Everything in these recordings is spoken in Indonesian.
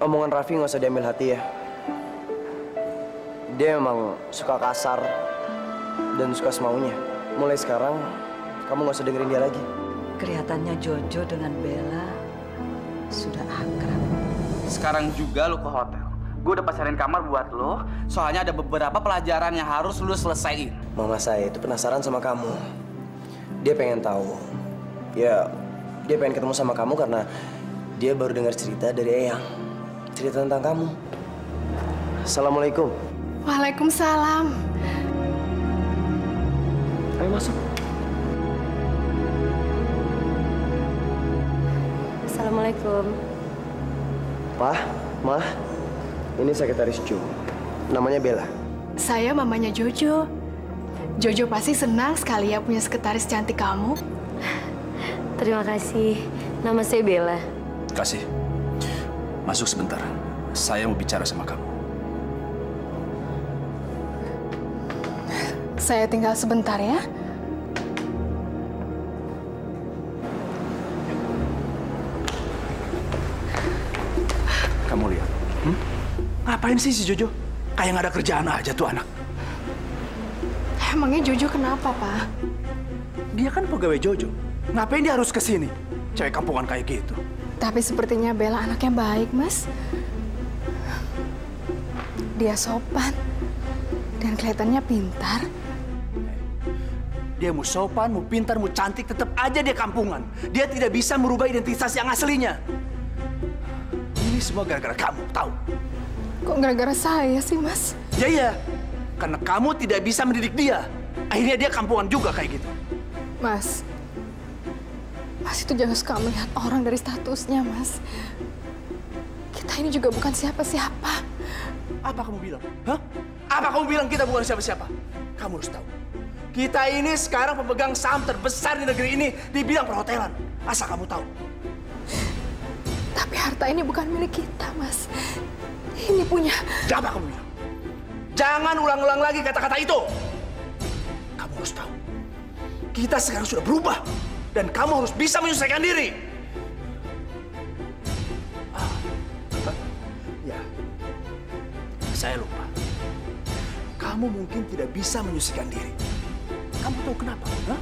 Omongan Raffi nggak usah diambil hati ya. Dia memang suka kasar dan suka semaunya. Mulai sekarang, kamu nggak usah dengerin dia lagi. Kelihatannya Jojo dengan Bella sudah akrab. Sekarang juga lo ke hotel. Gue udah pasarin kamar buat lo, soalnya ada beberapa pelajaran yang harus lo selesaiin. Mama saya itu penasaran sama kamu. Dia pengen tahu. Ya, dia pengen ketemu sama kamu karena dia baru dengar cerita dari Eyang. Cerita tentang kamu. Assalamualaikum. Waalaikumsalam. Ayo masuk. Assalamualaikum. Pak, Ma, ini sekretaris Jo. Namanya Bella. Saya mamanya Jojo. Jojo pasti senang sekali ya punya sekretaris cantik kamu. Terima kasih. Nama saya Bella. Kasih. Masuk sebentar. Saya mau bicara sama kamu. Saya tinggal sebentar ya. Kamu lihat. Ngapain sih si Jojo? Kayak nggak ada kerjaan aja tuh anak. Emangnya Jojo kenapa, Pak? Dia kan pegawai Jojo. Ngapain dia harus kesini? Cewek kampungan kayak gitu. Tapi sepertinya Bella anaknya baik, Mas. Dia sopan dan kelihatannya pintar. Dia mau sopan, mau pintar, mau cantik, tetap aja dia kampungan. Dia tidak bisa merubah identitas yang aslinya. Ini semua gara-gara kamu, tahu? Kok gara-gara saya sih, Mas? Ya iya, karena kamu tidak bisa mendidik dia. Akhirnya dia kampungan juga kayak gitu. Mas itu jangan suka melihat orang dari statusnya, Mas. Kita ini juga bukan siapa-siapa. Apa kamu bilang? Hah? Apa kamu bilang kita bukan siapa-siapa? Kamu harus tahu. Kita ini sekarang pemegang saham terbesar di negeri ini di bidang perhotelan. Asal kamu tahu. Tapi harta ini bukan milik kita, Mas. Ini punya... Apa kamu bilang? Jangan ulang-ulang lagi kata-kata itu. Kamu harus tahu. Kita sekarang sudah berubah. Dan kamu harus bisa menyelesaikan diri. Ya, saya lupa. Kamu mungkin tidak bisa menyelesaikan diri. Kamu tahu kenapa? Hah?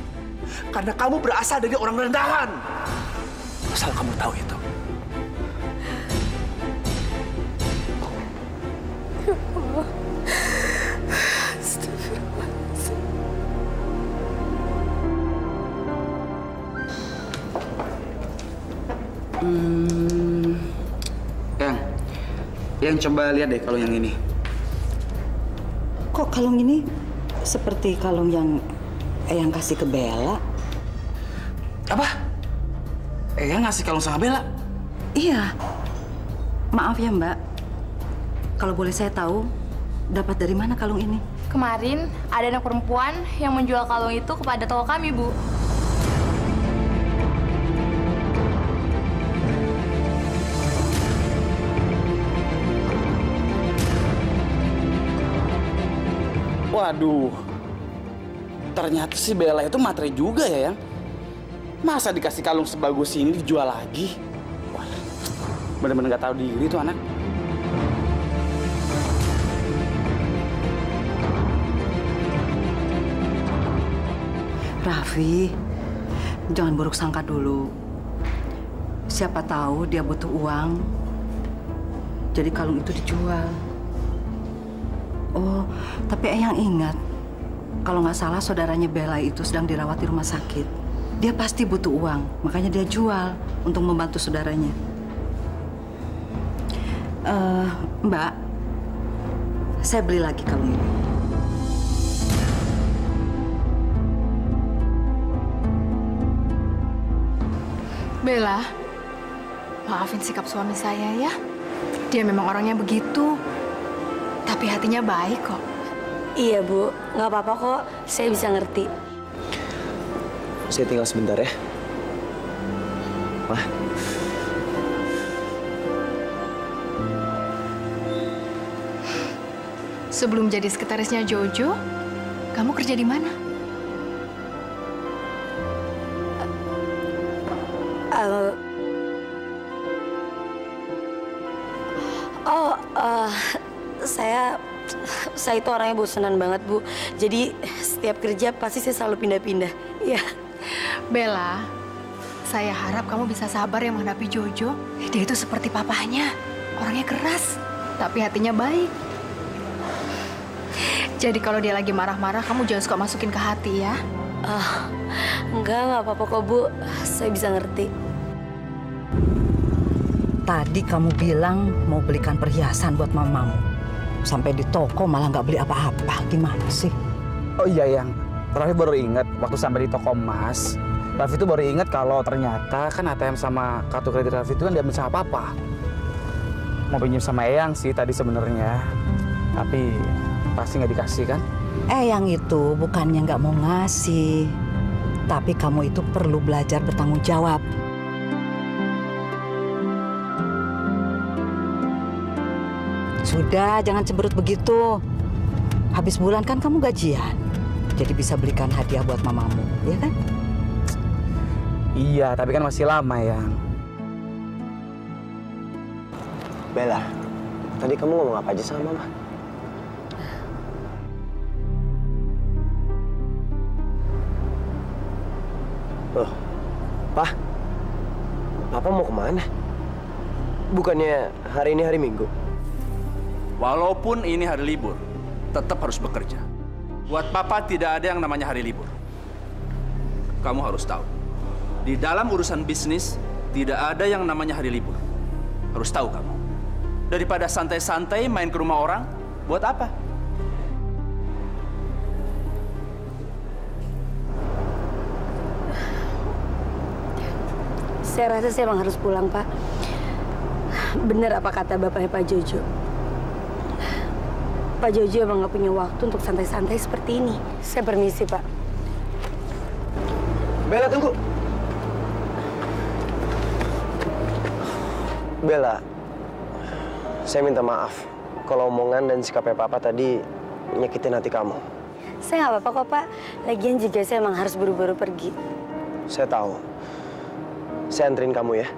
Karena kamu berasal dari orang rendahan. Asal kamu tahu itu. Ya Allah. Astagfirullahaladzim. Yang coba lihat deh kalung yang ini. Kok kalung ini seperti kalung yang Eyang kasih ke Bella? Apa? Eyang ngasih kalung sama Bella? Iya. Maaf ya, Mbak. Kalau boleh saya tahu, dapat dari mana kalung ini? Kemarin ada anak perempuan yang menjual kalung itu kepada toko kami, Bu. Waduh, ternyata si Bella itu matre juga ya, Yang. Masa dikasih kalung sebagus ini dijual lagi? Wah, bener-bener gak tahu diri tuh anak. Raffi, jangan buruk sangka dulu. Siapa tahu dia butuh uang, jadi kalung itu dijual. Oh, tapi Eyang ingat, kalau nggak salah saudaranya Bella itu sedang dirawat di rumah sakit. Dia pasti butuh uang, makanya dia jual untuk membantu saudaranya. Mbak, saya beli lagi kalung ini. Bella, maafin sikap suami saya ya. Dia memang orangnya begitu. Tapi hatinya baik kok. Iya, Bu. Nggak apa-apa kok. Saya bisa ngerti. Saya tinggal sebentar ya. Wah. Sebelum jadi sekretarisnya Jojo, kamu kerja di mana? Saya itu orangnya bosenan banget, Bu. Jadi setiap kerja pasti saya selalu pindah-pindah. Iya. Bella, saya harap kamu bisa sabar ya menghadapi Jojo. Dia itu seperti papahnya. Orangnya keras, tapi hatinya baik. Jadi kalau dia lagi marah-marah, kamu jangan suka masukin ke hati ya. Enggak apa-apa kok, Bu. Saya bisa ngerti. Tadi kamu bilang mau belikan perhiasan buat mamamu. Sampai di toko malah nggak beli apa-apa. Gimana sih? Oh iya, Yang. Raffi baru ingat waktu sampai di toko emas. Raffi itu baru ingat kalau ternyata kan ATM sama kartu kredit Raffi itu kan diambil sama Papa. Mau pinjam sama Eyang sih tadi sebenarnya. Tapi pasti nggak dikasih kan? Eyang itu bukannya nggak mau ngasih. Tapi kamu itu perlu belajar bertanggung jawab. Sudah, jangan cemberut begitu. Habis bulan kan kamu gajian. Jadi bisa belikan hadiah buat mamamu, ya kan? Iya, tapi kan masih lama, Yang. Bella, tadi kamu ngomong apa aja sama Mama? Loh, Papa mau kemana? Bukannya hari ini hari Minggu? Walaupun ini hari libur, tetap harus bekerja. Buat Papa tidak ada yang namanya hari libur. Kamu harus tahu, di dalam urusan bisnis tidak ada yang namanya hari libur. Harus tahu kamu. Daripada santai-santai main ke rumah orang, buat apa? Saya rasa saya emang harus pulang, Pak. Bener apa kata bapaknya Pak Jojo. Pak Jojo emang nggak punya waktu untuk santai-santai seperti ini. Saya permisi, Pak. Bella, tunggu. Bella, saya minta maaf kalau omongan dan sikapnya Papa tadi nyakitin hati kamu. Saya nggak apa-apa kok, Pak. Lagian juga saya emang harus buru-buru pergi. Saya tahu. Saya anterin kamu ya.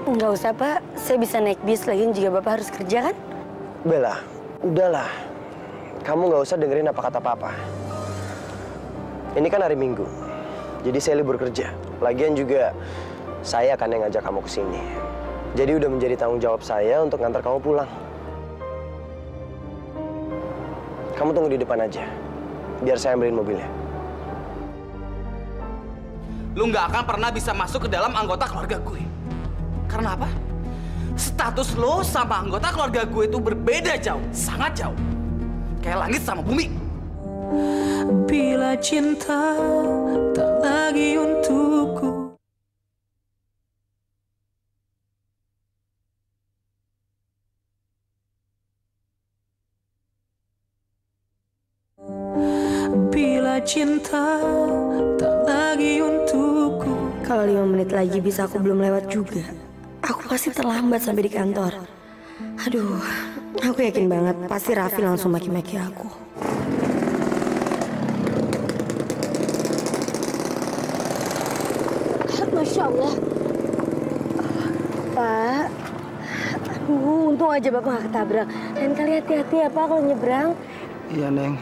Nggak usah, Pak. Saya bisa naik bis. Lagian juga Bapak harus kerja, kan? Bella, udahlah. Kamu nggak usah dengerin apa kata Papa. Ini kan hari Minggu. Jadi saya libur kerja. Lagian juga saya akan yang ngajak kamu ke sini. Jadi udah menjadi tanggung jawab saya untuk ngantar kamu pulang. Kamu tunggu di depan aja. Biar saya ambilin mobilnya. Lu nggak akan pernah bisa masuk ke dalam anggota keluarga gue. Karena apa? Status lo sama anggota keluarga gue itu berbeda jauh, sangat jauh. Kayak langit sama bumi. Bila cinta tak lagi untukku. Bila cinta tak lagi untukku. Kalau 5 menit lagi bisa aku belum lewat juga. Aku pasti terlambat sampai di kantor. Aduh, aku yakin banget pasti Raffi langsung maki-maki aku. Masya Allah. Pak, aduh, untung aja Bapak gak ketabrak. Dan kali hati-hati ya Pak kalau nyebrang. Iya, Neng.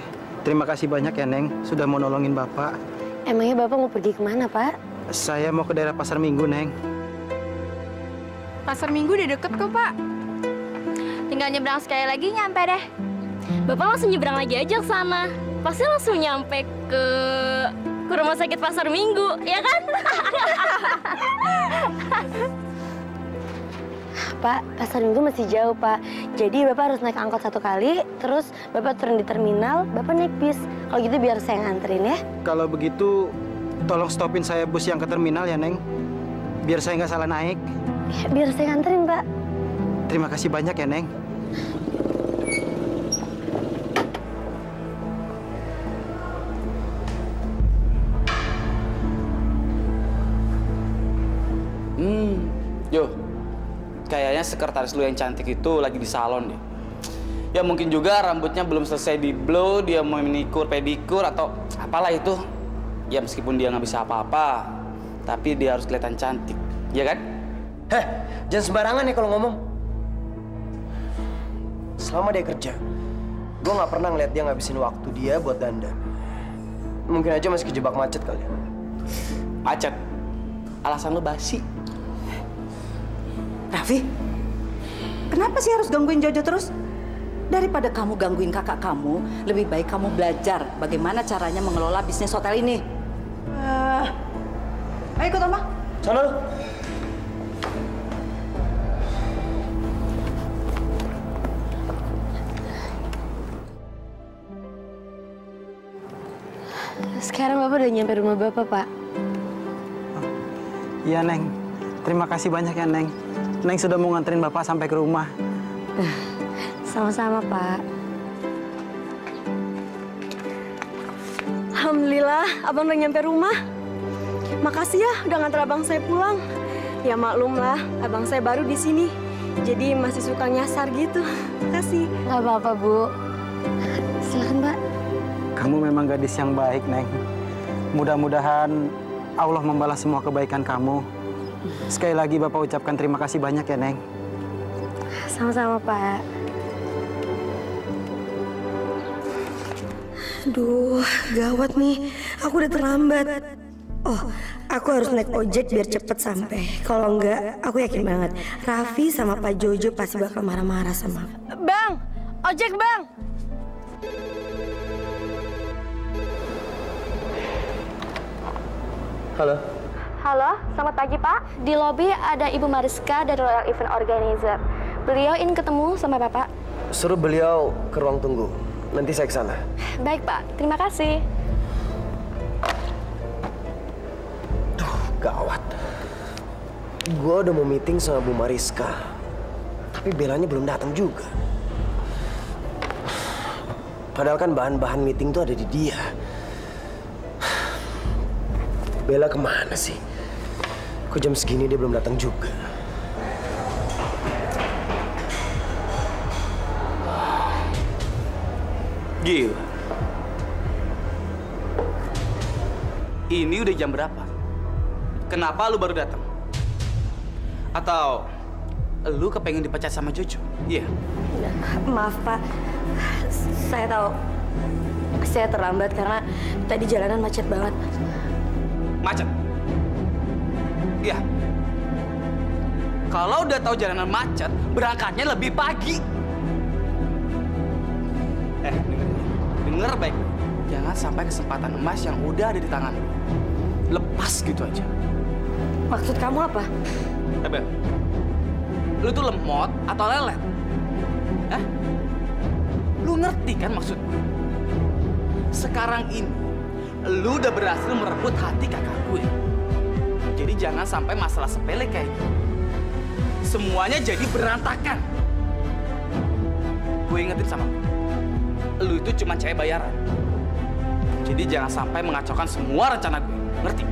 Terima kasih banyak ya, Neng. Sudah mau nolongin Bapak. Emangnya Bapak mau pergi kemana, Pak? Saya mau ke daerah Pasar Minggu, Neng. Pasar Minggu udah deket kok, Pak. Tinggal nyebrang sekali lagi nyampe deh. Bapak langsung nyebrang lagi aja ke sana. Pasti langsung nyampe ke rumah sakit Pasar Minggu, ya kan? Pak, Pasar Minggu masih jauh, Pak. Jadi Bapak harus naik angkot 1 kali, terus Bapak turun di terminal, Bapak naik bis. Kalau gitu biar saya nganterin ya. Kalau begitu, tolong stopin saya bus yang ke terminal ya, Neng. Biar saya nggak salah naik. Ya, biar saya nganterin, Pak. Terima kasih banyak ya, Neng. Yo, kayaknya sekretaris lu yang cantik itu lagi di salon deh. Ya mungkin juga rambutnya belum selesai di blow, dia mau manikur, pedikur atau apalah itu. Ya meskipun dia nggak bisa apa-apa, tapi dia harus kelihatan cantik, ya kan? Heh, jangan sembarangan ya kalau ngomong. selama dia kerja, gue nggak pernah ngeliat dia ngabisin waktu dia buat dandan. Mungkin aja masih kejebak macet kali ya. Macet? Alasan lo basi. Raffi, kenapa sih harus gangguin Jojo terus? Daripada kamu gangguin kakak kamu, lebih baik kamu belajar bagaimana caranya mengelola bisnis hotel ini. Ayo ikut Oma. Sana lu. Sekarang Bapak udah nyampe rumah Bapak, Pak. Iya, Neng. Terima kasih banyak ya, Neng. Neng sudah mau nganterin Bapak sampai ke rumah. Sama-sama, Pak. Alhamdulillah, Abang udah nyampe rumah. Makasih ya udah nganter Abang saya pulang. Ya maklum lah, Abang saya baru di sini. Jadi masih suka nyasar gitu. Makasih. Nggak apa-apa, Bu. Silakan, Mbak. Kamu memang gadis yang baik, Neng. Mudah-mudahan Allah membalas semua kebaikan kamu. Sekali lagi Bapak ucapkan terima kasih banyak ya, Neng. Sama-sama, Pak. Aduh, gawat nih. Aku udah terlambat. Oh, aku harus naik ojek biar cepet sampai. Kalau enggak, aku yakin banget Raffi sama Pak Jojo pasti bakal marah-marah sama aku. Bang, ojek bang. Halo. Halo, selamat pagi Pak. Di lobi ada Ibu Mariska dari Royal Event Organizer. Beliau ingin ketemu sama Bapak. Suruh beliau ke ruang tunggu. Nanti saya ke sana. Baik Pak, terima kasih. Duh, gawat. Gue udah mau meeting sama Bu Mariska. Tapi Belanya belum datang juga. Padahal kan bahan-bahan meeting tuh ada di dia. Bella kemana sih? Kok jam segini dia belum datang juga? Gila. Ini udah jam berapa? Kenapa lu baru datang? Atau lu kepengen dipecat sama Jojo? Iya. Maaf Pak, saya tahu saya terlambat karena tadi jalanan macet banget. Macet? Iya. Kalau udah tahu jalanan macet, berangkatnya lebih pagi. Denger baik. Jangan sampai kesempatan emas yang udah ada di tangan lu lepas gitu aja. Maksud kamu apa? Bel, lu tuh lemot atau lelet? Hah? Lu ngerti kan maksud gue? Sekarang ini, lu udah berhasil merebut hati kakak gue. Jadi jangan sampai masalah sepele kayak gini semuanya jadi berantakan. Gue ingetin sama lu itu cuma cewek bayaran. Jadi jangan sampai mengacaukan semua rencana gue. Ngerti?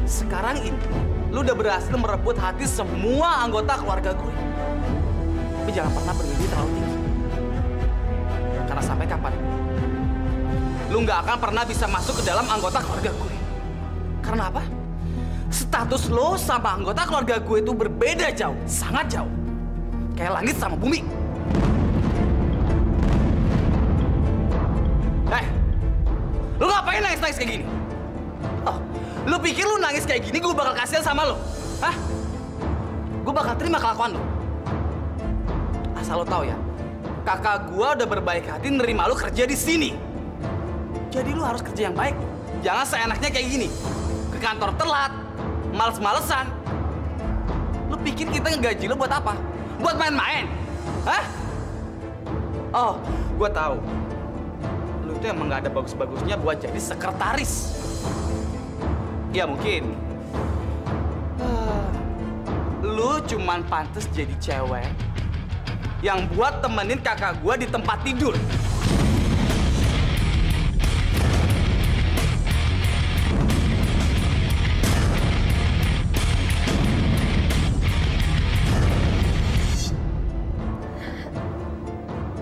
Sekarang ini, lu udah berhasil merebut hati semua anggota keluarga gue. Tapi jangan pernah bermimpi terlalu tinggi. Karena sampai kapan, lu nggak akan pernah bisa masuk ke dalam anggota keluarga gue. Karena apa? Status lo sama anggota keluarga gue itu berbeda jauh, sangat jauh. Kayak langit sama bumi. Lu ngapain nangis-nangis kayak gini? Oh, lu pikir lu nangis kayak gini gue bakal kasihan sama lu? Hah? Gue bakal terima kelakuan lu. Asal lu tahu ya, kakak gue udah berbaik hati nerima lu kerja di sini. Jadi lu harus kerja yang baik. Jangan seenaknya kayak gini. Ke kantor telat, males-malesan. Lu pikir kita ngegaji lu buat apa? Buat main-main? Hah? Oh, gue tahu. Lu itu emang gak ada bagus-bagusnya buat jadi sekretaris. Ya mungkin. Lu cuman pantas jadi cewek yang buat temenin kakak gua di tempat tidur.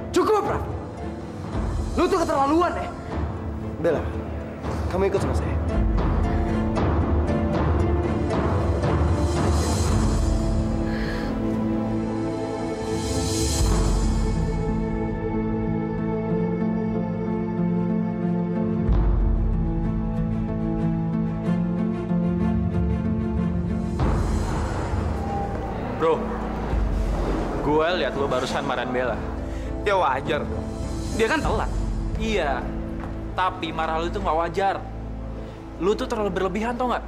Cukup, Raf. Lu tuh keterlaluan ya. Bella, kamu ikut sama saya. Bro, gue lihat lo barusan marahin Bella. Ya wajar dong. Dia kan telat. Iya, tapi marah lo itu nggak wajar. Lo tuh terlalu berlebihan, tau nggak?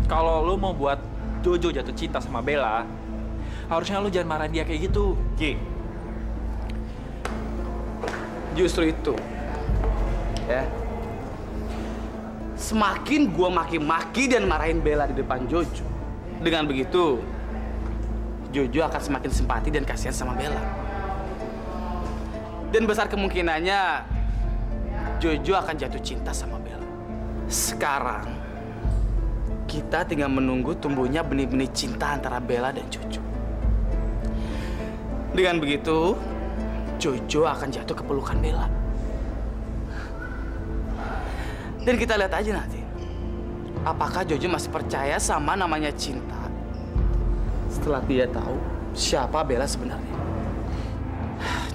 Kalau lo mau buat Jojo jatuh cinta sama Bella, harusnya lo jangan marahin dia kayak gitu. Ki, justru itu, ya. Semakin gua maki-maki dan marahin Bella di depan Jojo, dengan begitu Jojo akan semakin simpati dan kasihan sama Bella. Dan besar kemungkinannya Jojo akan jatuh cinta sama Bella. Sekarang kita tinggal menunggu tumbuhnya benih-benih cinta antara Bella dan Jojo. Dengan begitu, Jojo akan jatuh ke pelukan Bella. Dan kita lihat aja nanti, apakah Jojo masih percaya sama namanya cinta setelah dia tahu siapa Bella sebenarnya.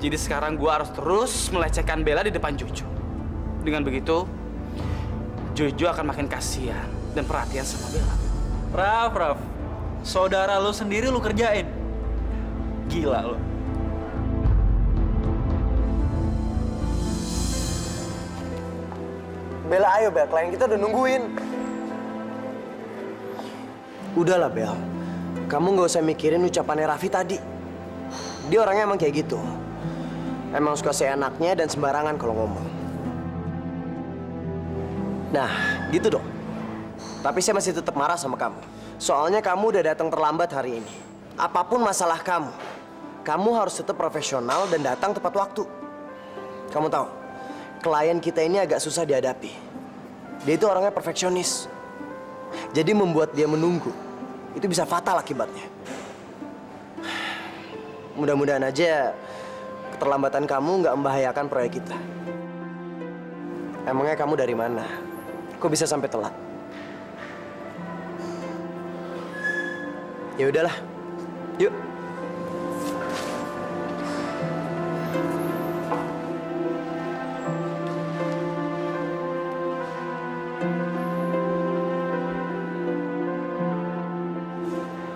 Jadi sekarang gua harus terus melecehkan Bella di depan Jojo. Dengan begitu, Jojo akan makin kasihan dan perhatian sama Bella. Raf, saudara lo sendiri lo kerjain. Gila lo. Bella, ayo Bel, klien kita udah nungguin. Udahlah Bel, kamu nggak usah mikirin ucapannya Raffi tadi. Dia orangnya emang kayak gitu. Emang suka seenaknya dan sembarangan kalau ngomong. Nah, gitu dong. Tapi saya masih tetap marah sama kamu. Soalnya kamu udah datang terlambat hari ini. Apapun masalah kamu harus tetap profesional dan datang tepat waktu. Kamu tahu, klien kita ini agak susah dihadapi. Dia itu orangnya perfeksionis. Jadi membuat dia menunggu, itu bisa fatal akibatnya. Mudah-mudahan aja keterlambatan kamu nggak membahayakan proyek kita. Emangnya kamu dari mana? Kok bisa sampai telat? Ya udahlah, yuk.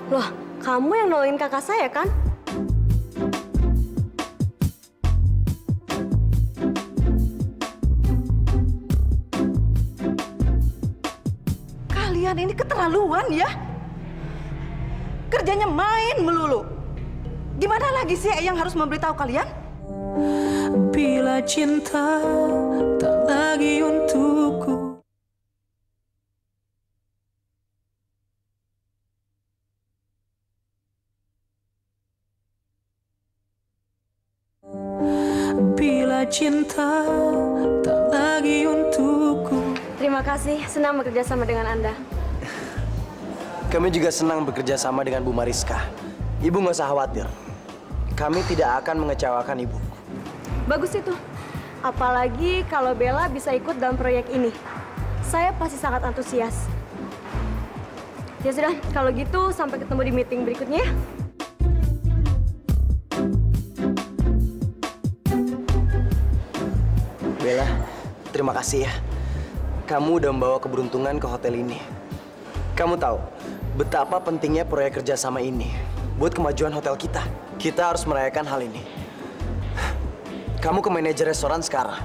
Loh, kamu yang nolongin kakak saya kan? Kalian ini keterlaluan ya. Kerjanya main melulu. Gimana lagi sih yang harus memberitahu kalian? Bila cinta tak lagi untukku. Bila cinta tak lagi untukku. Terima kasih, senang bekerja sama dengan Anda. Kami juga senang bekerja sama dengan Bu Mariska. Ibu nggak usah khawatir. Kami tidak akan mengecewakan Ibu. Bagus itu. Apalagi kalau Bella bisa ikut dalam proyek ini. Saya pasti sangat antusias. Ya sudah, kalau gitu sampai ketemu di meeting berikutnya ya. Bella, terima kasih ya. Kamu udah membawa keberuntungan ke hotel ini. Kamu tahu betapa pentingnya proyek kerjasama ini buat kemajuan hotel kita. Kita harus merayakan hal ini. Kamu ke manajer restoran sekarang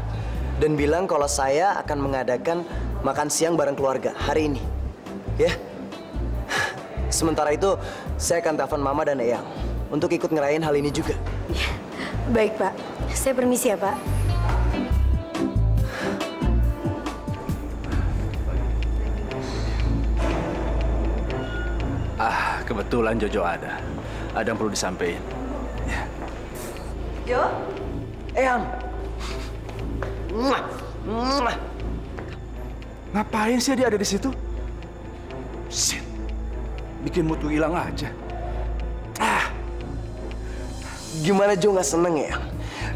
dan bilang kalau saya akan mengadakan makan siang bareng keluarga hari ini. Ya. Sementara itu, saya akan telepon Mama dan Eyang untuk ikut ngerayain hal ini juga. Baik, Pak. Saya permisi ya, Pak. Kebetulan Jojo ada. Ada yang perlu disampaikan. Ya. Jo? Eyang. Ngapain sih dia ada di situ? Shit. Bikin mutu hilang aja. Gimana Jo nggak seneng ya?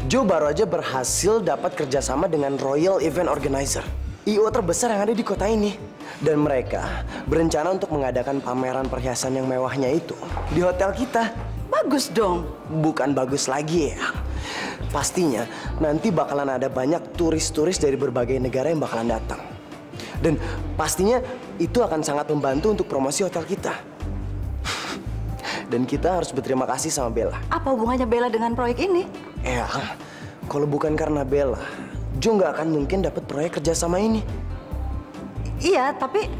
Jo baru aja berhasil dapat kerjasama dengan Royal Event Organizer, IO terbesar yang ada di kota ini. Dan mereka berencana untuk mengadakan pameran perhiasan yang mewahnya itu di hotel kita. Bagus dong. Bukan bagus lagi ya. Pastinya nanti bakalan ada banyak turis-turis dari berbagai negara yang bakalan datang. Dan pastinya itu akan sangat membantu untuk promosi hotel kita. Dan kita harus berterima kasih sama Bella. Apa hubungannya Bella dengan proyek ini? Eyang, kalau bukan karena Bella, Jo nggak akan mungkin dapat proyek kerja sama ini. Iya, tapi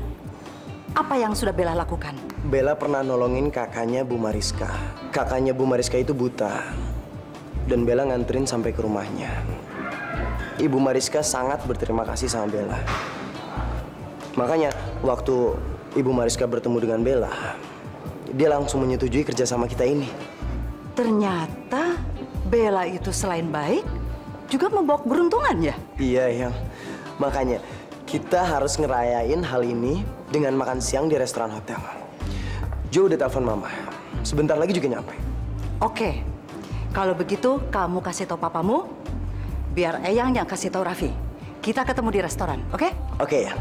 apa yang sudah Bella lakukan? Bella pernah nolongin kakaknya Bu Mariska. Kakaknya Bu Mariska itu buta. Dan Bella nganterin sampai ke rumahnya. Ibu Mariska sangat berterima kasih sama Bella. Makanya waktu Ibu Mariska bertemu dengan Bella, dia langsung menyetujui kerjasama kita ini. Ternyata Bella itu selain baik, juga membawa keberuntungan ya? Iya, Yang. Makanya kita harus ngerayain hal ini dengan makan siang di restoran hotel. Jo udah telepon Mama. Sebentar lagi juga nyampe. Oke. Kalau begitu, kamu kasih tahu papamu, biar Eyang yang kasih tahu Raffi. Kita ketemu di restoran, oke? Oke, ya.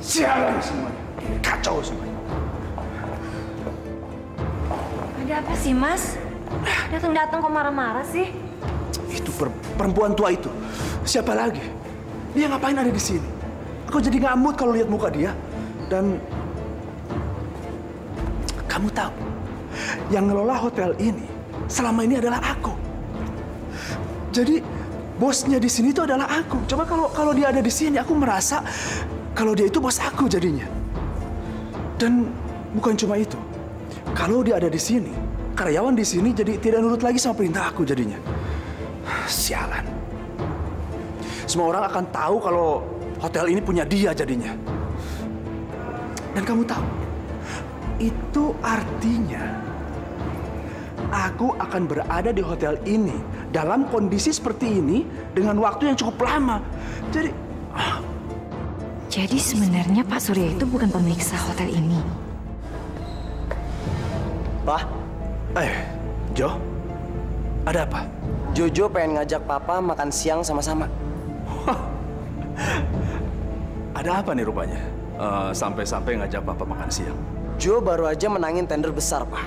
Sialan semuanya. Kacau semuanya. Ada apa sih, Mas? Datang-datang kok marah-marah sih? Itu perempuan tua itu. Siapa lagi? Dia ngapain ada di sini? Aku jadi ngamut kalau lihat muka dia. Dan kamu tahu, yang ngelola hotel ini selama ini adalah aku. Jadi bosnya di sini itu adalah aku. Coba kalau dia ada di sini, aku merasa kalau dia itu bos aku jadinya. Dan bukan cuma itu. Kalau dia ada di sini, karyawan di sini jadi tidak nurut lagi sama perintah aku jadinya. Sialan. Semua orang akan tahu kalau hotel ini punya dia jadinya. Dan kamu tahu, itu artinya aku akan berada di hotel ini dalam kondisi seperti ini dengan waktu yang cukup lama. Jadi sebenarnya Pak Surya itu bukan pemilik hotel ini. Pak. Jo. Ada apa? Jojo pengen ngajak Papa makan siang sama-sama. Ada apa nih rupanya? Sampai-sampai ngajak Papa makan siang. Jo baru aja menangin tender besar, Pak.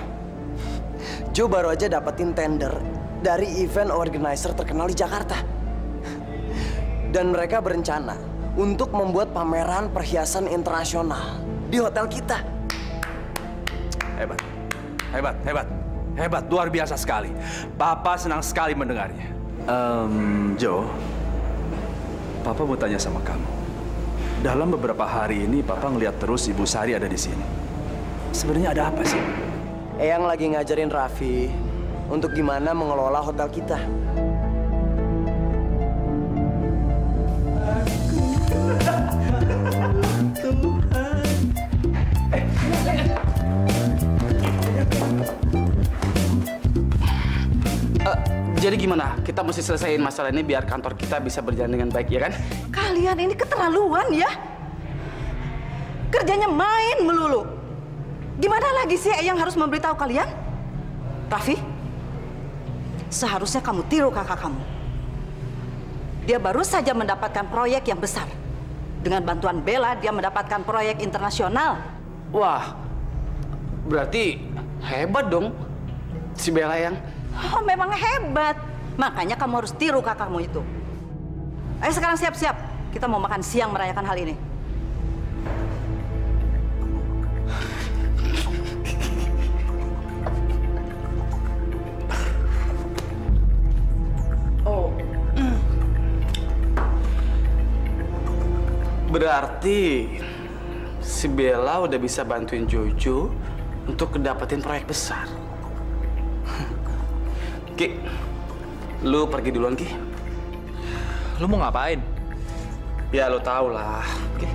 Jo baru aja dapetin tender dari event organizer terkenal di Jakarta. Dan mereka berencana untuk membuat pameran perhiasan internasional di hotel kita. Hebat. Hebat, hebat. Hebat, luar biasa sekali. Papa senang sekali mendengarnya. Jo, Papa mau tanya sama kamu. Dalam beberapa hari ini, Papa ngeliat terus Ibu Sari ada di sini. Sebenarnya ada apa sih? Eyang lagi ngajarin Raffi untuk gimana mengelola hotel kita. Jadi gimana? Kita mesti selesaiin masalah ini biar kantor kita bisa berjalan dengan baik, ya kan? Kalian ini keterlaluan ya. Kerjanya main melulu. Gimana lagi sih yang harus memberitahu kalian? Raffi, seharusnya kamu tiru kakak kamu. Dia baru saja mendapatkan proyek yang besar. Dengan bantuan Bella, dia mendapatkan proyek internasional. Wah, berarti hebat dong si Bella yang... Oh, memang hebat. Makanya kamu harus tiru kakakmu itu. Ayo sekarang siap-siap. Kita mau makan siang merayakan hal ini. Oh. Berarti si Bella udah bisa bantuin Jojo untuk dapetin proyek besar. Ki, lu pergi duluan, Ki. Lu mau ngapain? Ya, lu tau lah. Ki.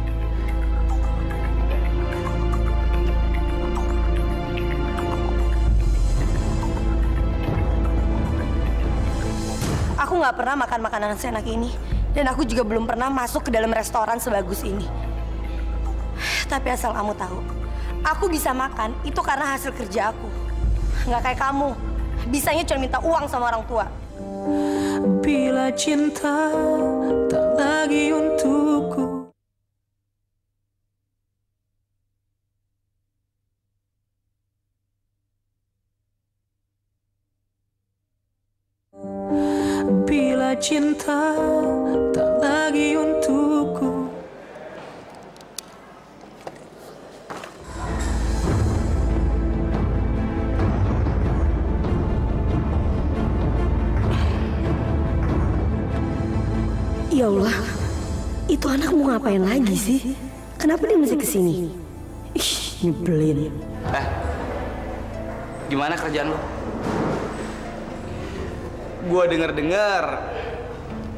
Aku nggak pernah makan makanan seenak ini. Dan aku juga belum pernah masuk ke dalam restoran sebagus ini. Tapi asal kamu tahu, aku bisa makan itu karena hasil kerja aku. Nggak kayak kamu. Bisanya cuma minta uang sama orang tua. Bila cinta tak lagi untukku. Bila cinta tak lagi untukku. Ya Allah, itu anak mau ngapain lagi sih? Kenapa dia mesti kesini? Ih, nyebelin. Gimana kerjaan lo? Gua denger-denger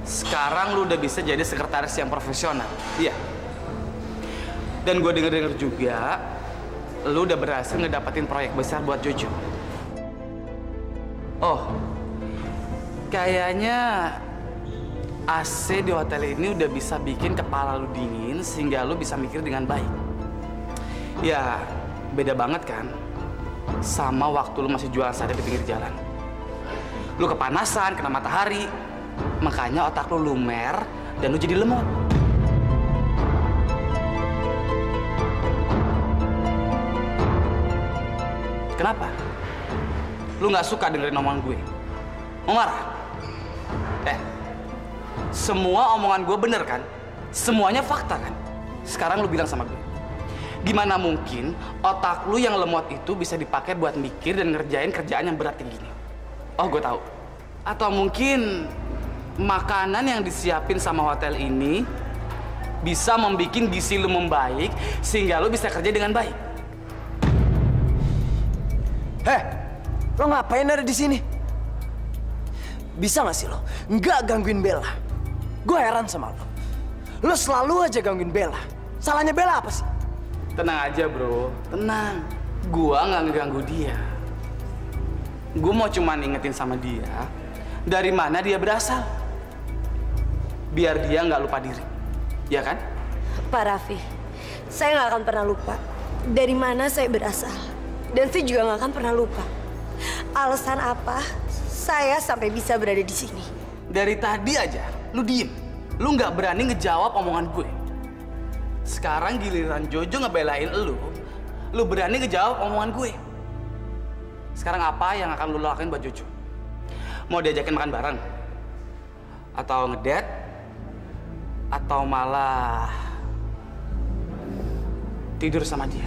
sekarang lu udah bisa jadi sekretaris yang profesional. Iya. Dan gua denger-denger juga lu udah berhasil ngedapetin proyek besar buat Jojo. Oh, kayaknya AC di hotel ini udah bisa bikin kepala lu dingin sehingga lu bisa mikir dengan baik. Ya, beda banget kan sama waktu lu masih jualan sate di pinggir jalan. Lu kepanasan, kena matahari, makanya otak lu lumer dan lu jadi lemot. Kenapa? Lu nggak suka dengerin omongan gue? Mau marah? Semua omongan gue bener kan? Semuanya fakta kan? Sekarang lu bilang sama gue, gimana mungkin otak lu yang lemot itu bisa dipakai buat mikir dan ngerjain kerjaan yang berat kayak gini? Oh, gue tahu. Atau mungkin makanan yang disiapin sama hotel ini bisa membuat gizi lu membaik sehingga lu bisa kerja dengan baik. Lo ngapain ada di sini? Bisa nggak sih lo nggak gangguin Bella? Gue heran sama lo. Lo selalu aja gangguin Bella. Salahnya Bella apa sih? Tenang aja bro, tenang. Gua nggak ngeganggu dia. Gue mau cuma ingetin sama dia dari mana dia berasal, biar dia nggak lupa diri, ya kan? Pak Raffi, saya nggak akan pernah lupa dari mana saya berasal, dan saya juga nggak akan pernah lupa alasan apa saya sampai bisa berada di sini. Dari tadi aja, lu diem, lu nggak berani ngejawab omongan gue. Sekarang giliran Jojo ngebelain lu berani ngejawab omongan gue. Sekarang apa yang akan lu lakuin buat Jojo? Mau diajakin makan bareng? Atau ngedate? Atau malah tidur sama dia?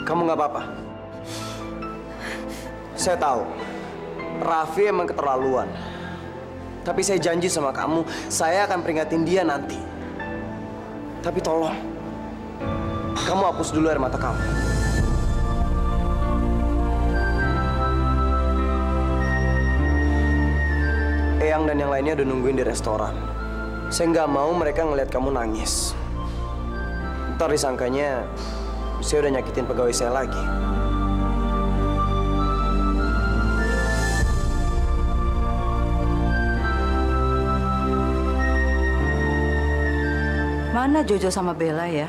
Kamu nggak apa-apa. Saya tahu, Raffi emang keterlaluan. Tapi saya janji sama kamu, saya akan peringatin dia nanti. Tapi tolong, kamu hapus dulu air mata kamu. Eyang dan yang lainnya udah nungguin di restoran. Saya nggak mau mereka ngeliat kamu nangis. Ntar disangkanya saya udah nyakitin pegawai saya lagi. Mana Jojo sama Bella ya?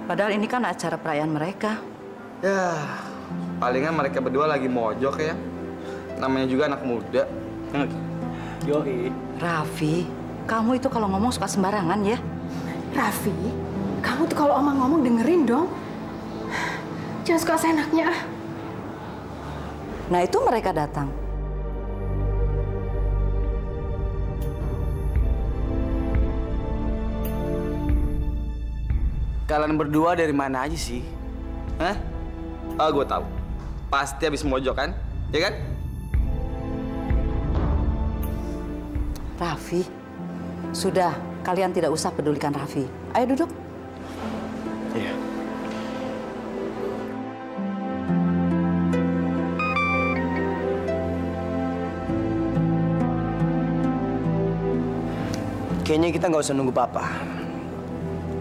Padahal ini kan acara perayaan mereka. Ya, palingan mereka berdua lagi mojok ya. Namanya juga anak muda. Yoi. Raffi, kamu itu kalau ngomong suka sembarangan ya? Raffi, kamu tuh kalau omong ngomong dengerin dong. Jangan suka seenaknya. Nah itu mereka datang. Kalian berdua dari mana aja sih? Hah? Oh, gue tahu. Pasti habis mojok kan? Ya kan? Raffi, sudah. Kalian tidak usah pedulikan Raffi. Ayo duduk. Iya. Kayaknya kita nggak usah nunggu Papa.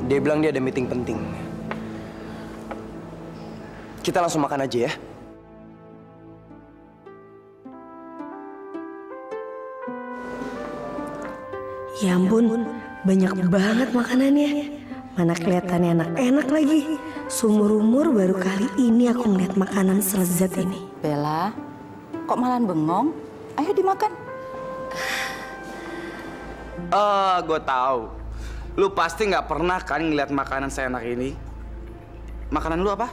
Dia bilang dia ada meeting penting. Kita langsung makan aja ya. Ya ampun, banyak banget makanannya. Mana kelihatannya enak-enak lagi. Seumur-umur baru kali ini aku ngeliat makanan selezat ini. Bella, kok malah bengong? Ayo dimakan. Oh, gue tahu. Lu pasti nggak pernah kan ngeliat makanan seenak ini. Makanan lu apa?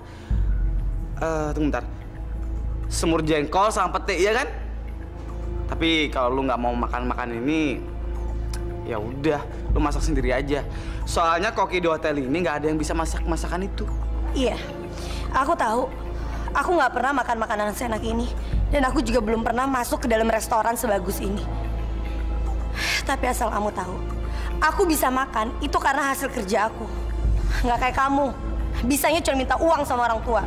Tunggu bentar. Semur jengkol sama pete, iya kan? Tapi kalau lu nggak mau makan ini, ya udah, lu masak sendiri aja. Soalnya koki di hotel ini nggak ada yang bisa masak masakan itu. Iya, aku tahu. Aku nggak pernah makan makanan seenak ini. Dan aku juga belum pernah masuk ke dalam restoran sebagus ini. Tapi asal kamu tahu, aku bisa makan itu karena hasil kerja aku. Nggak kayak kamu, bisanya cuma minta uang sama orang tua.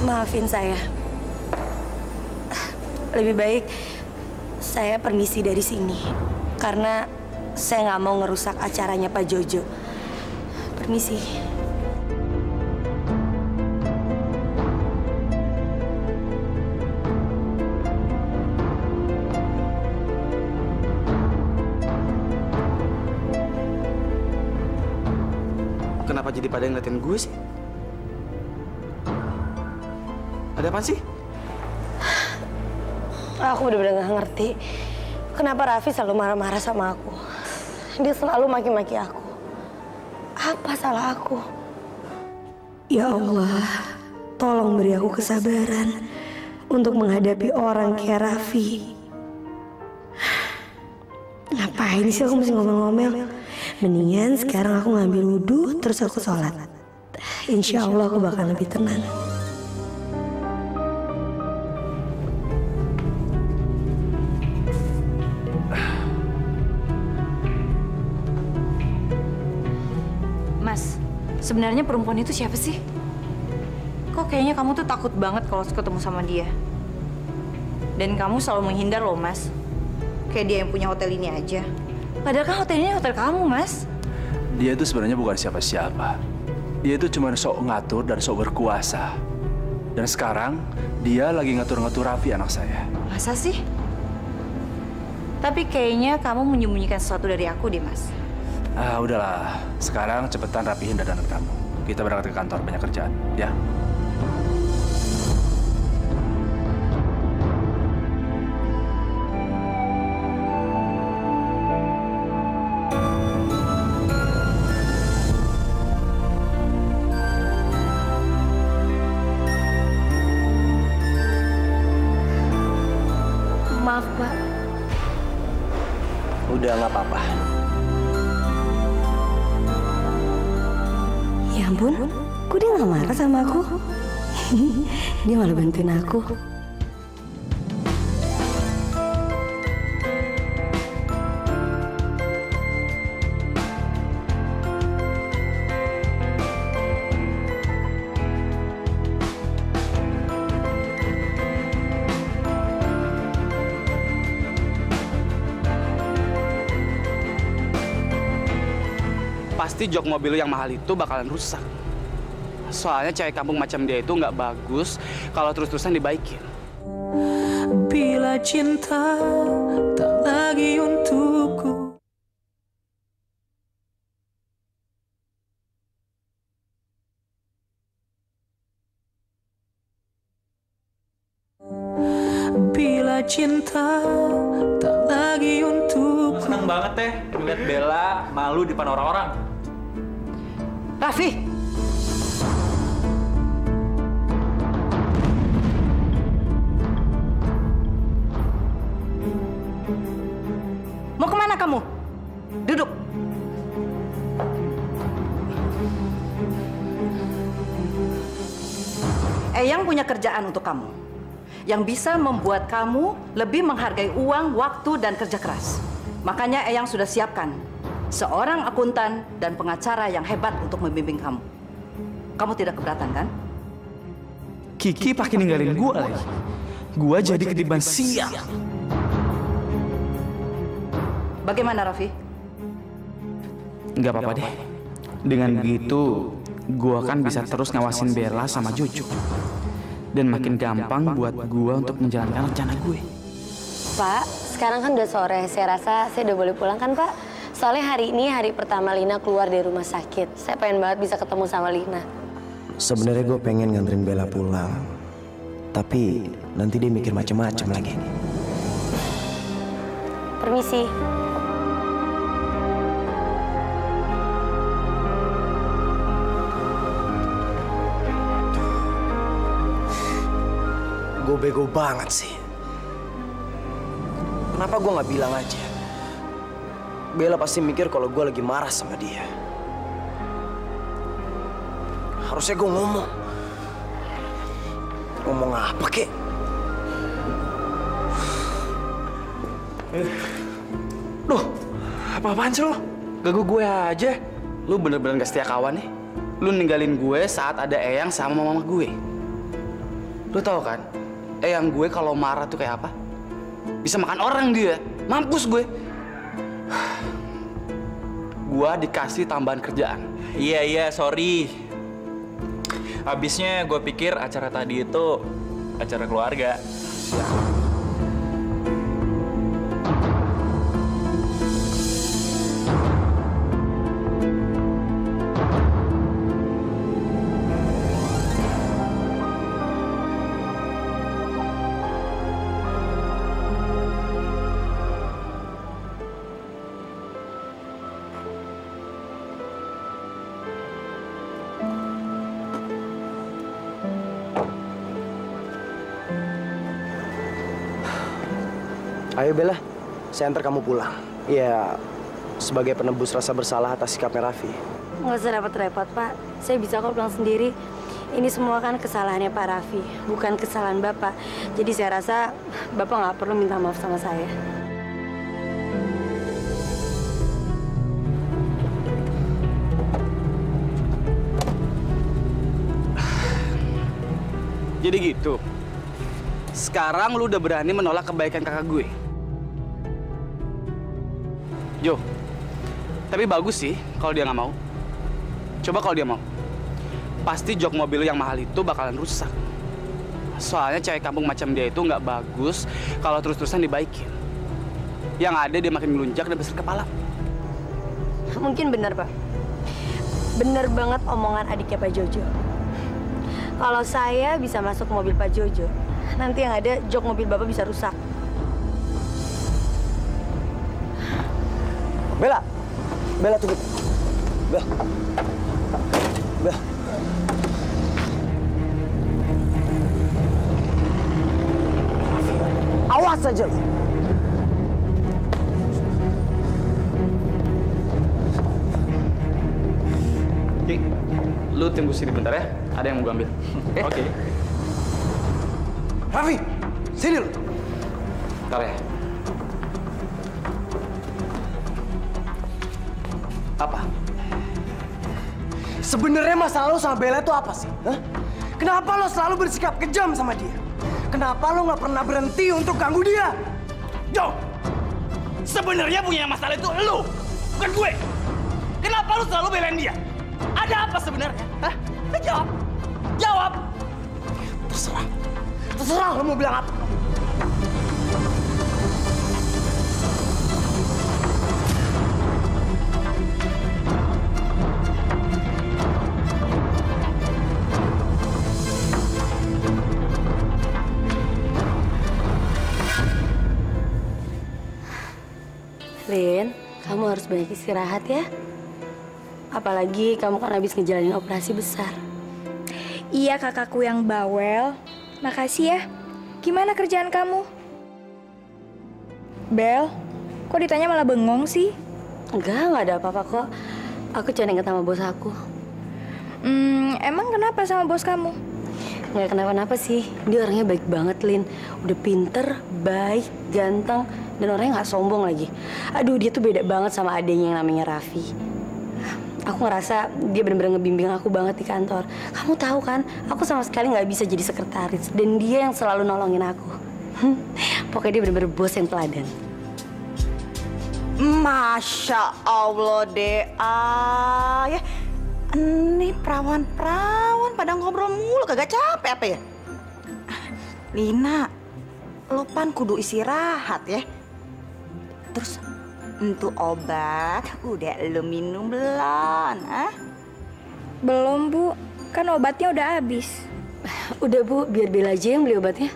Maafin saya. Lebih baik saya permisi dari sini. Karena saya nggak mau ngerusak acaranya Pak Jojo. Permisi. Kenapa jadi pada ngeliatin gue sih? Ada apa sih? Aku bener-bener gak ngerti kenapa Raffi selalu marah-marah sama aku. Dia selalu maki-maki aku. Apa salah aku? Ya Allah, tolong beri aku kesabaran untuk menghadapi orang kayak Raffi. Ngapain sih aku mesti ngomel-ngomel? Mendingan sekarang aku ngambil wudhu terus aku sholat. Insya Allah aku bakal lebih tenang. Sebenarnya perempuan itu siapa sih? Kok kayaknya kamu tuh takut banget kalau ketemu sama dia. Dan kamu selalu menghindar loh, Mas. Kayak dia yang punya hotel ini aja. Padahal kan hotel ini hotel kamu, Mas. Dia itu sebenarnya bukan siapa-siapa. Dia itu cuma sok ngatur dan sok berkuasa. Dan sekarang dia lagi ngatur-ngatur Raffi, anak saya. Masa sih? Tapi kayaknya kamu menyembunyikan sesuatu dari aku deh, Mas. Ah, udahlah. Sekarang cepetan rapihin dandanan kamu. Kita berangkat ke kantor, banyak kerjaan, ya. Maaf, Pak. Udah nggak apa-apa. Ya ampun, kok dia nggak marah sama aku? Dia malah bantuin aku. Pasti jok mobil lu yang mahal itu bakalan rusak. Soalnya cewek kampung macam dia itu nggak bagus kalau terus-terusan dibaikin. Bila cinta tak lagi untukku. Bila cinta tak lagi untukku. Seneng banget teh ngeliat Bella malu di depan orang-orang. Raffi! Mau kemana kamu? Duduk. Eyang punya kerjaan untuk kamu. Yang bisa membuat kamu lebih menghargai uang, waktu, dan kerja keras. Makanya Eyang sudah siapkan seorang akuntan dan pengacara yang hebat untuk membimbing kamu. Kamu tidak keberatan, kan? Kiki pakai ninggalin gua lagi. Gua jadi ketiban sial. Bagaimana, Raffi? Nggak apa-apa deh. Dengan begitu, gua kan bisa terus ngawasin Bella sama Jojo. Dan makin gampang buat gua untuk menjalankan rencana gue. Pak, sekarang kan udah sore. Saya rasa saya udah boleh pulang kan, Pak? Soalnya hari ini hari pertama Lina keluar dari rumah sakit. Saya pengen banget bisa ketemu sama Lina. Sebenarnya gue pengen nganterin Bella pulang. Tapi nanti dia mikir macem-macem lagi. Permisi. Gue bego banget sih. Kenapa gue nggak bilang aja? Bella pasti mikir kalau gue lagi marah sama dia. Harusnya gue ngomong. Ngomong apa, kek? Duh, apa-apaan sih lo? Ganggu gue aja. Lu bener-bener gak setia kawan nih. Lu ninggalin gue saat ada Eyang sama mama gue. Lu tau kan, Eyang gue kalau marah tuh kayak apa? Bisa makan orang dia. Mampus gue. Gue dikasih tambahan kerjaan. Iya, sorry. Habisnya gue pikir acara tadi itu acara keluarga. Ya. Ayo Bella, saya antar kamu pulang. Ya, sebagai penebus rasa bersalah atas sikapnya Raffi. Nggak usah repot-repot, Pak. Saya bisa kok pulang sendiri. Ini semua kan kesalahannya Pak Raffi, bukan kesalahan Bapak. Jadi saya rasa Bapak nggak perlu minta maaf sama saya. Jadi gitu. Sekarang lu udah berani menolak kebaikan kakak gue. Jo, tapi bagus sih kalau dia nggak mau. Coba kalau dia mau. Pasti jok mobil yang mahal itu bakalan rusak. Soalnya cewek kampung macam dia itu nggak bagus kalau terus-terusan dibaikin. Yang ada dia makin melunjak dan besar kepala. Mungkin benar, Pak. Benar banget omongan adiknya Pak Jojo. Kalau saya bisa masuk mobil Pak Jojo, nanti yang ada jok mobil Bapak bisa rusak. Bella! Bella, tunggu. Bella. Bella. Awas aja lu. Oke, lu tunggu sini bentar ya. Ada yang mau gue ambil. Oke. Raffi, sini lu. Bentar ya. Apa? Sebenarnya masalah lo sama Bella itu apa sih? Hah? Kenapa lo selalu bersikap kejam sama dia? Kenapa lo nggak pernah berhenti untuk ganggu dia? Jo, sebenarnya punya masalah itu lo, bukan gue. Kenapa lo selalu belain dia? Ada apa sebenarnya? Hah? Jawab, jawab. Terserah lo mau bilang apa. Lin, kamu harus banyak istirahat ya. Apalagi kamu kan habis ngejalanin operasi besar. Iya kakakku yang bawel. Makasih ya. Gimana kerjaan kamu? Bel, kok ditanya malah bengong sih? Enggak ada apa-apa kok. Aku cuma ingat sama bos aku. Emang kenapa sama bos kamu? Nggak kenapa-napa sih. Dia orangnya baik banget, Lin. Udah pinter, baik, ganteng, dan orangnya nggak sombong lagi. Aduh, dia tuh beda banget sama adenya yang namanya Raffi. Aku ngerasa dia bener-bener ngebimbing aku banget di kantor. Kamu tahu kan, aku sama sekali nggak bisa jadi sekretaris. Dan dia yang selalu nolongin aku. Pokoknya dia bener-bener bos yang teladan. Masya Allah, Dea. Ya, ini perawan-perawan pada ngobrol mulu, kagak capek apa ya? Lina, lo pan kudu istirahat ya. Terus, Untuk obat udah lu minum belum? Belum, Bu. Kan obatnya udah habis. Udah, Bu, biar Bella aja yang beli obatnya.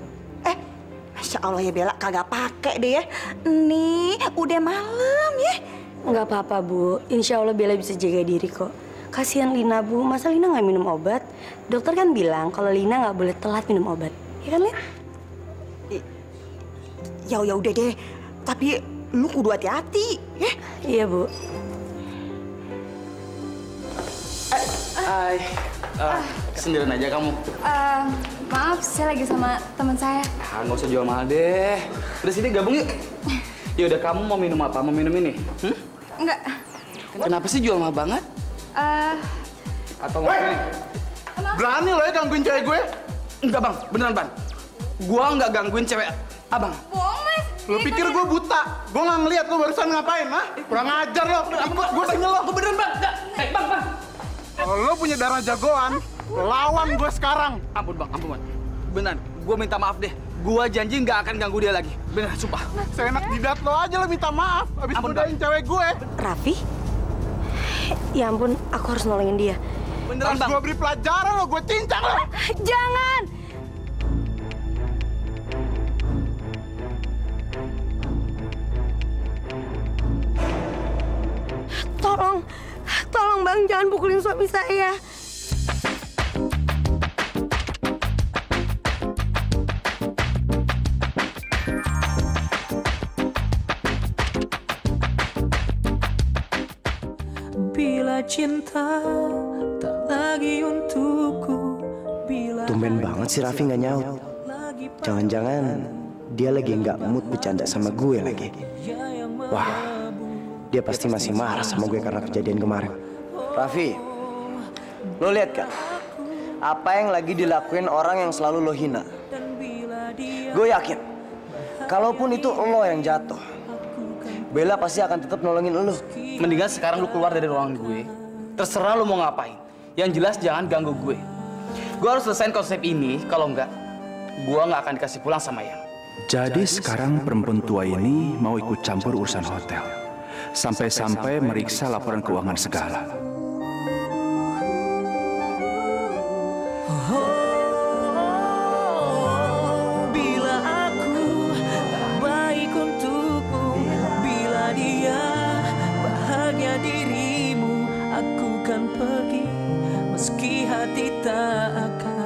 Masya Allah ya Bella, kagak pakai deh ya. Nih, udah malam ya. Nggak apa-apa, Bu. Insya Allah Bella bisa jaga diri kok. Kasihan Lina, Bu. Masa Lina nggak minum obat? Dokter kan bilang kalau Lina nggak boleh telat minum obat. Ya kan, Lin? Ya udah deh. Tapi lu kudu hati-hati, ya. Iya, Bu. Hai. Sendirian aja kamu? Maaf, saya lagi sama teman saya. Nggak usah jual mahal deh. Udah sini gabung yuk. Ya udah, kamu mau minum apa? Mau minum ini? Enggak. Kenapa sih jual mahal banget? Atau mau ini? Berani lo ya gangguin cewek gue? Enggak bang, beneran bang. Gua nggak gangguin cewek abang. Bohong, Mas. Lo pikir gue buta? Gue nggak ngeliat lo barusan ngapain, ha? Kurang ajar lo. Gue tanya lo. Gue beneran bang. Bang. Kalau lo punya darah jagoan, lawan gue sekarang. Ampun bang, ampun bang. Beneran, gue minta maaf deh. Gue janji nggak akan ganggu dia lagi. Beneran, sumpah. Seenak jidat lo aja lo minta maaf. Abis godain cewek gue. Raffi? Ya ampun, aku harus nolongin dia. Beneran bang. Gue beri pelajaran lo, gue cincang lo. Jangan! Tolong bang, jangan pukulin suami saya. Bila cinta tak lagi untukku. Tumben banget sih Raffi nggak nyaut. Jangan-jangan dia lagi nggak mood bercanda sama gue lagi. Wah, dia pasti masih marah sama gue karena kejadian kemarin. Raffi, lo lihat kan? Apa yang lagi dilakuin orang yang selalu lo hina? Gue yakin, kalaupun itu lo yang jatuh, Bella pasti akan tetap nolongin lo. Mendingan sekarang lu keluar dari ruangan gue. Terserah lu mau ngapain. Yang jelas jangan ganggu gue. Gue harus selesain konsep ini, kalau enggak, gue nggak akan dikasih pulang sama Yang. Jadi sekarang perempuan tua ini mau ikut campur urusan hotel. Sampai-sampai meriksa laporan keuangan segala. Bila aku tak baik untukmu, bila dia bahagia dirimu, aku kan pergi meski hati tak akan